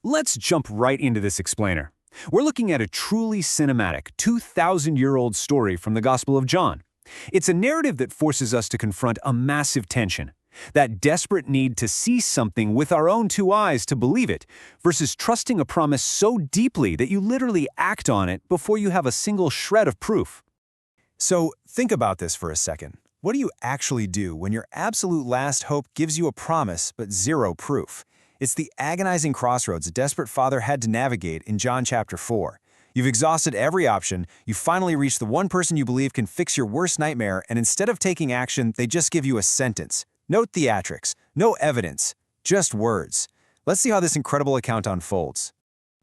Let's jump right into this explainer. We're looking at a truly cinematic, 2,000-year-old story from the Gospel of John. It's a narrative that forces us to confront a massive tension, that desperate need to see something with our own two eyes to believe it, versus trusting a promise so deeply that you literally act on it before you have a single shred of proof. So think about this for a second. What do you actually do when your absolute last hope gives you a promise but zero proof? It's the agonizing crossroads a desperate father had to navigate in John chapter 4. You've exhausted every option, you finally reach the one person you believe can fix your worst nightmare, and instead of taking action, they just give you a sentence. No theatrics, no evidence, just words. Let's see how this incredible account unfolds.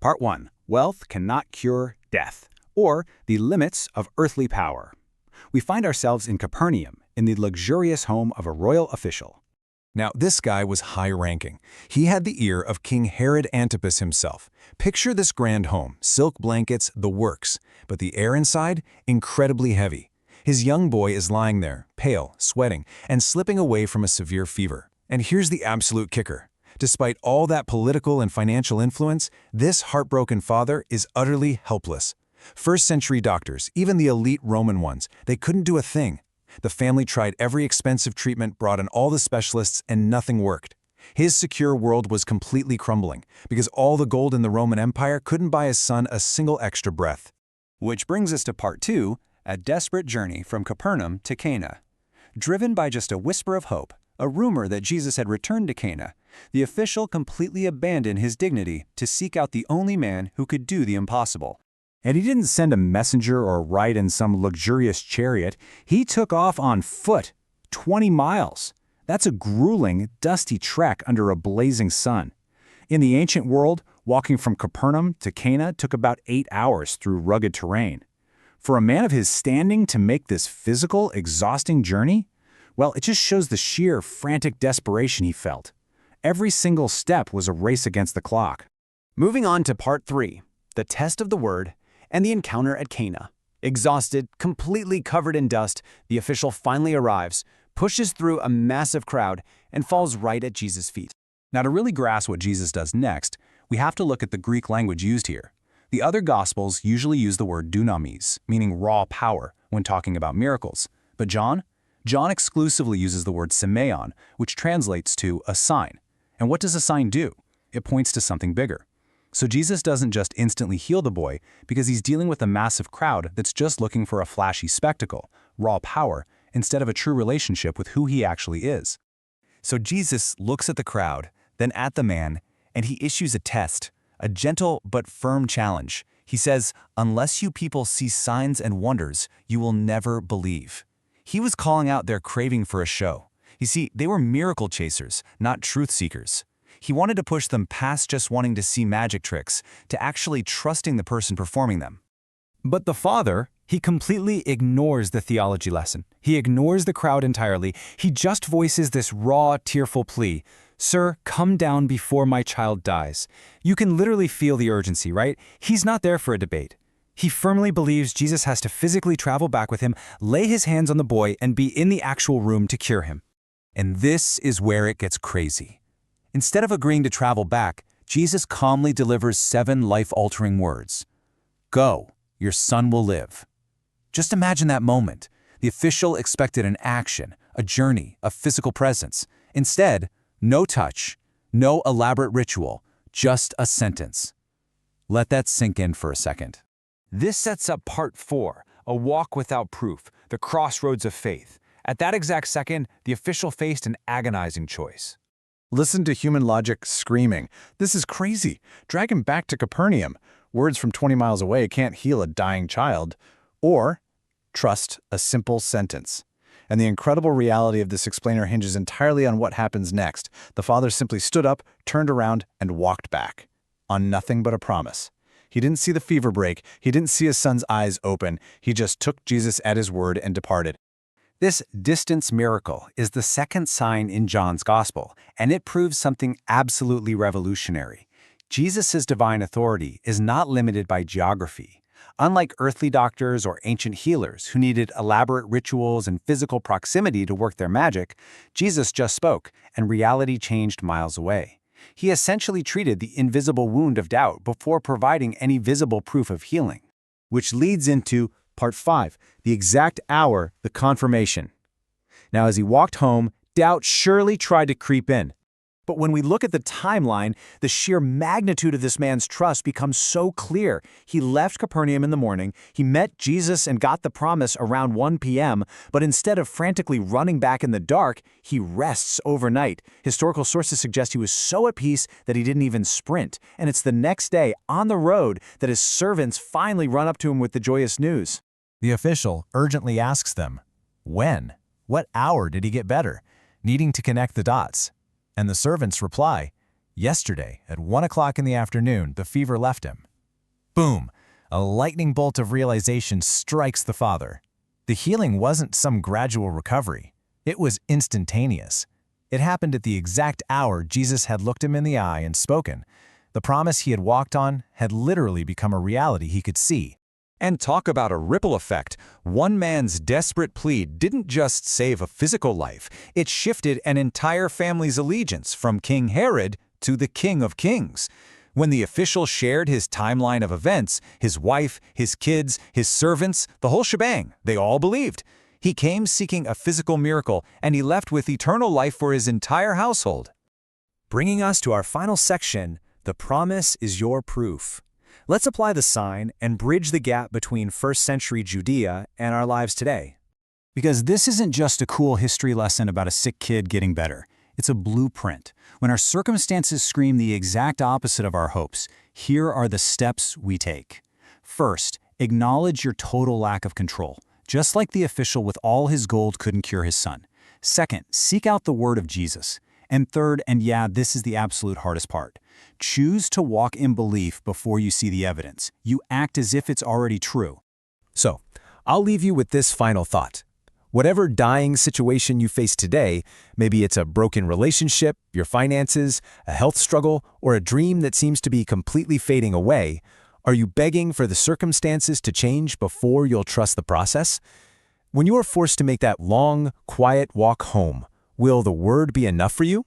Part 1. Wealth cannot cure death, or the limits of earthly power. We find ourselves in Capernaum, in the luxurious home of a royal official. Now, this guy was high-ranking. He had the ear of King Herod Antipas himself. Picture this grand home, silk blankets, the works, but the air inside, incredibly heavy. His young boy is lying there, pale, sweating, and slipping away from a severe fever. And here's the absolute kicker. Despite all that political and financial influence, this heartbroken father is utterly helpless. First-century doctors, even the elite Roman ones, they couldn't do a thing. The family tried every expensive treatment, brought in all the specialists, and nothing worked. His secure world was completely crumbling because all the gold in the Roman Empire couldn't buy his son a single extra breath. Which brings us to Part 2, a desperate journey from Capernaum to Cana. Driven by just a whisper of hope, a rumor that Jesus had returned to Cana, the official completely abandoned his dignity to seek out the only man who could do the impossible. And he didn't send a messenger or ride in some luxurious chariot. He took off on foot, 20 miles. That's a grueling, dusty trek under a blazing sun. In the ancient world, walking from Capernaum to Cana took about 8 hours through rugged terrain. For a man of his standing to make this physical, exhausting journey, well, it just shows the sheer, frantic desperation he felt. Every single step was a race against the clock. Moving on to Part 3, the test of the word, and the encounter at Cana. Exhausted, completely covered in dust, the official finally arrives, pushes through a massive crowd, and falls right at Jesus' feet. Now, to really grasp what Jesus does next, we have to look at the Greek language used here. The other Gospels usually use the word dunamis, meaning raw power, when talking about miracles. But John exclusively uses the word semeion, which translates to a sign. And what does a sign do? It points to something bigger. So Jesus doesn't just instantly heal the boy because he's dealing with a massive crowd that's just looking for a flashy spectacle, raw power, instead of a true relationship with who he actually is. So Jesus looks at the crowd, then at the man, and he issues a test, a gentle but firm challenge. He says, "Unless you people see signs and wonders, you will never believe." He was calling out their craving for a show. You see, they were miracle chasers, not truth seekers. He wanted to push them past just wanting to see magic tricks, to actually trusting the person performing them. But the father, he completely ignores the theology lesson. He ignores the crowd entirely. He just voices this raw, tearful plea. "Sir, come down before my child dies." You can literally feel the urgency, right? He's not there for a debate. He firmly believes Jesus has to physically travel back with him, lay his hands on the boy, and be in the actual room to cure him. And this is where it gets crazy. Instead of agreeing to travel back, Jesus calmly delivers 7 life-altering words. "Go, your son will live." Just imagine that moment. The official expected an action, a journey, a physical presence. Instead, no touch, no elaborate ritual, just a sentence. Let that sink in for a second. This sets up Part 4, a walk without proof, the crossroads of faith. At that exact second, the official faced an agonizing choice. Listen to human logic screaming, "This is crazy. Drag him back to Capernaum. Words from 20 miles away can't heal a dying child." Or, trust a simple sentence. And the incredible reality of this explainer hinges entirely on what happens next. The father simply stood up, turned around, and walked back. On nothing but a promise. He didn't see the fever break. He didn't see his son's eyes open. He just took Jesus at his word and departed. This distance miracle is the second sign in John's Gospel, and it proves something absolutely revolutionary. Jesus' divine authority is not limited by geography. Unlike earthly doctors or ancient healers who needed elaborate rituals and physical proximity to work their magic, Jesus just spoke, and reality changed miles away. He essentially treated the invisible wound of doubt before providing any visible proof of healing. Which leads into part 5, the exact hour, the confirmation. Now, as he walked home, doubt surely tried to creep in. But when we look at the timeline, the sheer magnitude of this man's trust becomes so clear. He left Capernaum in the morning, he met Jesus and got the promise around 1 p.m., but instead of frantically running back in the dark, he rests overnight. Historical sources suggest he was so at peace that he didn't even sprint, and it's the next day, on the road, that his servants finally run up to him with the joyous news. The official urgently asks them, when? What hour did he get better? Needing to connect the dots. And the servants reply, yesterday at 1 o'clock in the afternoon, the fever left him. Boom! A lightning bolt of realization strikes the father. The healing wasn't some gradual recovery. It was instantaneous. It happened at the exact hour Jesus had looked him in the eye and spoken. The promise he had walked on had literally become a reality he could see. And talk about a ripple effect. One man's desperate plea didn't just save a physical life, it shifted an entire family's allegiance from King Herod to the King of Kings. When the official shared his timeline of events, his wife, his kids, his servants, the whole shebang, they all believed. He came seeking a physical miracle, and he left with eternal life for his entire household. Bringing us to our final section, the promise is your proof. Let's apply the sign and bridge the gap between first-century Judea and our lives today. Because this isn't just a cool history lesson about a sick kid getting better. It's a blueprint. When our circumstances scream the exact opposite of our hopes, here are the steps we take. First, acknowledge your total lack of control. Just like the official with all his gold couldn't cure his son. Second, seek out the word of Jesus. And third, and yeah, this is the absolute hardest part, choose to walk in belief before you see the evidence. You act as if it's already true. So, I'll leave you with this final thought. Whatever dying situation you face today, maybe it's a broken relationship, your finances, a health struggle, or a dream that seems to be completely fading away, are you begging for the circumstances to change before you'll trust the process? When you are forced to make that long, quiet walk home, will the word be enough for you?